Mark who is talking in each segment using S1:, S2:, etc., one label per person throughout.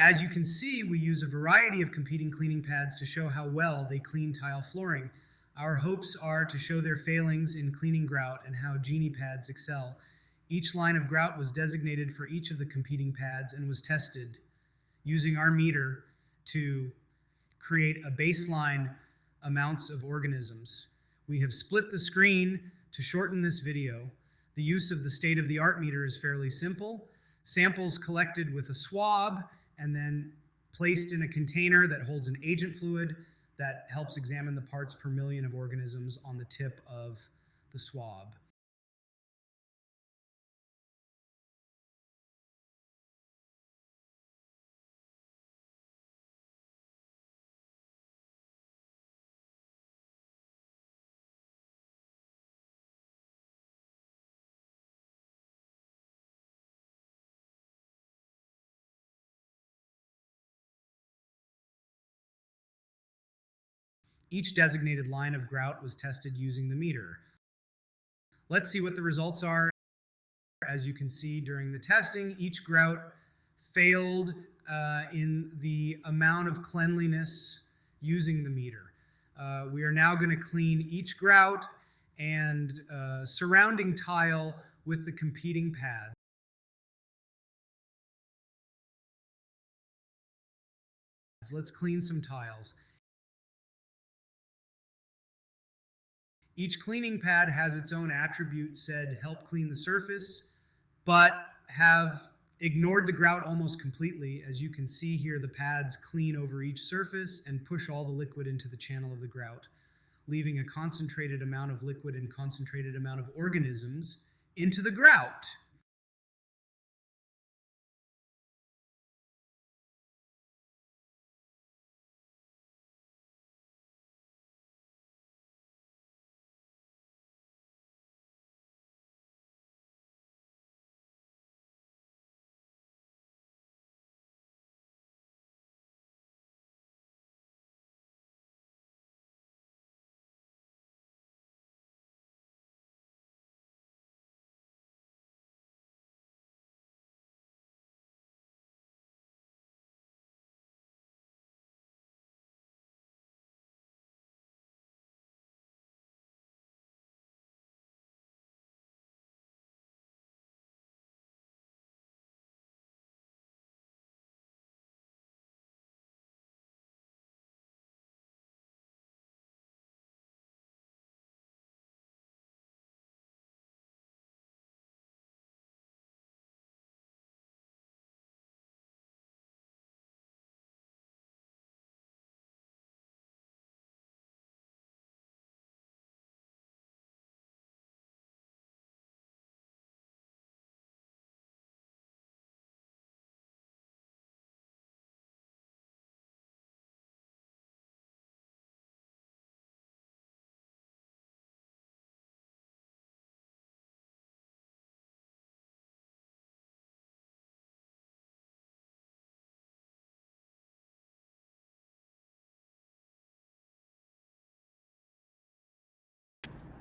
S1: As you can see, we use a variety of competing cleaning pads to show how well they clean tile flooring. Our hopes are to show their failings in cleaning grout and how Genie pads excel. Each line of grout was designated for each of the competing pads and was tested using our meter to create a baseline amounts of organisms. We have split the screen to shorten this video. The use of the state-of-the-art meter is fairly simple. Samples collected with a swab and then placed in a container that holds an agent fluid that helps examine the parts per million of organisms on the tip of the swab. Each designated line of grout was tested using the meter. Let's see what the results are. As you can see during the testing, each grout failed in the amount of cleanliness using the meter. We are now going to clean each grout and surrounding tile with the competing pads. Let's clean some tiles. Each cleaning pad has its own attribute said help clean the surface, but have ignored the grout almost completely. As you can see here, the pads clean over each surface and push all the liquid into the channel of the grout, leaving a concentrated amount of liquid and concentrated amount of organisms into the grout.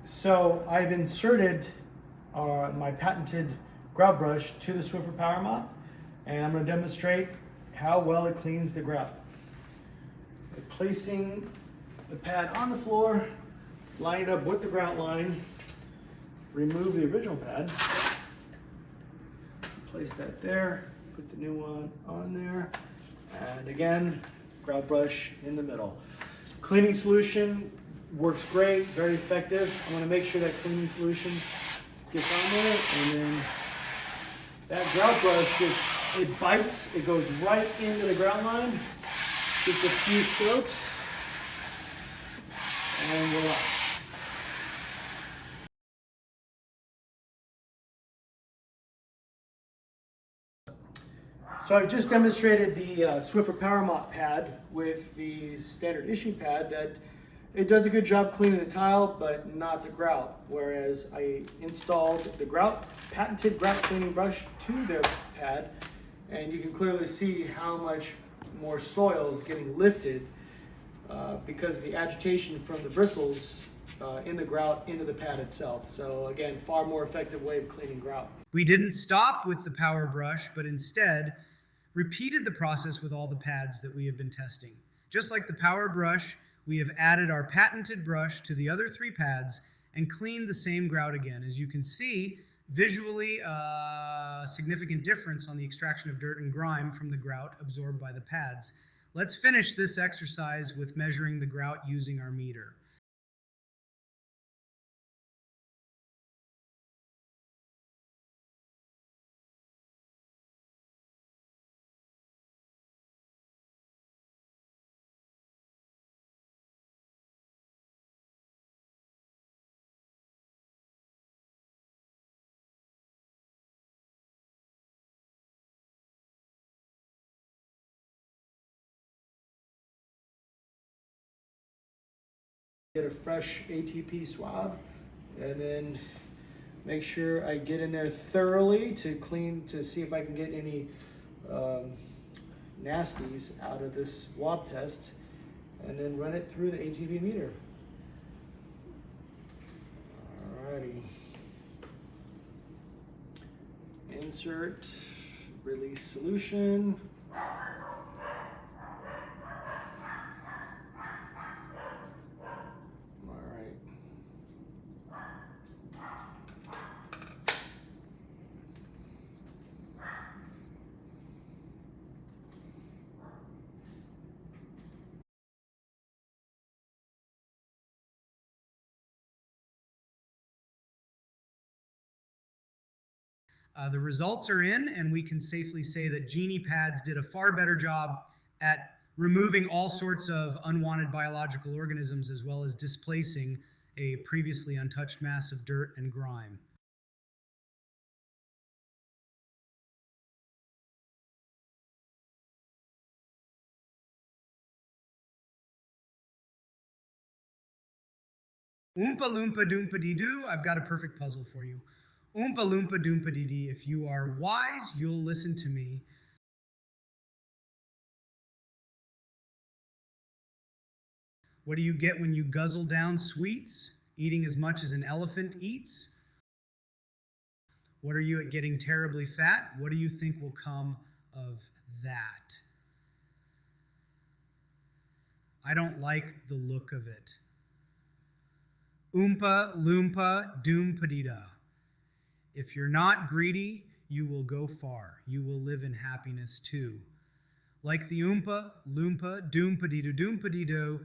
S1: So I've inserted my patented grout brush to the Swiffer Power Mop, and I'm going to demonstrate how well it cleans the grout. By placing the pad on the floor, line it up with the grout line, remove the original pad, place that there, put the new one on there, and again, grout brush in the middle. Cleaning solution works great, very effective. I'm going to make sure that cleaning solution gets on there, and then that grout brush it bites, it goes right into the grout line, just a few strokes, and voila. So I've just demonstrated the Swiffer Power Mop pad with the standard issue pad that it does a good job cleaning the tile, but not the grout. Whereas I installed the patented grout cleaning brush to the pad, and you can clearly see how much more soil is getting lifted because of the agitation from the bristles in the grout into the pad itself. So again, far more effective way of cleaning grout. We didn't stop with the power brush, but instead repeated the process with all the pads that we have been testing. Just like the power brush, we have added our patented brush to the other 3 pads and cleaned the same grout again. As you can see, visually a significant difference on the extraction of dirt and grime from the grout absorbed by the pads. Let's finish this exercise with measuring the grout using our meter.
S2: Get a fresh ATP swab and then make sure I get in there thoroughly to clean, to see if I can get any nasties out of this swab test, and then run it through the ATP meter. Alrighty. Insert, release solution.
S1: The results are in, and we can safely say that Genie pads did a far better job at removing all sorts of unwanted biological organisms as well as displacing a previously untouched mass of dirt and grime. Oompa loompa doompa dee doo, I've got a perfect puzzle for you. Oompa loompa doompa dee dee, if you are wise, you'll listen to me. What do you get when you guzzle down sweets? Eating as much as an elephant eats? What are you at getting terribly fat? What do you think will come of that? I don't like the look of it. Oompa loompa doompadida. If you're not greedy, you will go far. You will live in happiness too. Like the Oompa loompa doompadidoo doompadidoo,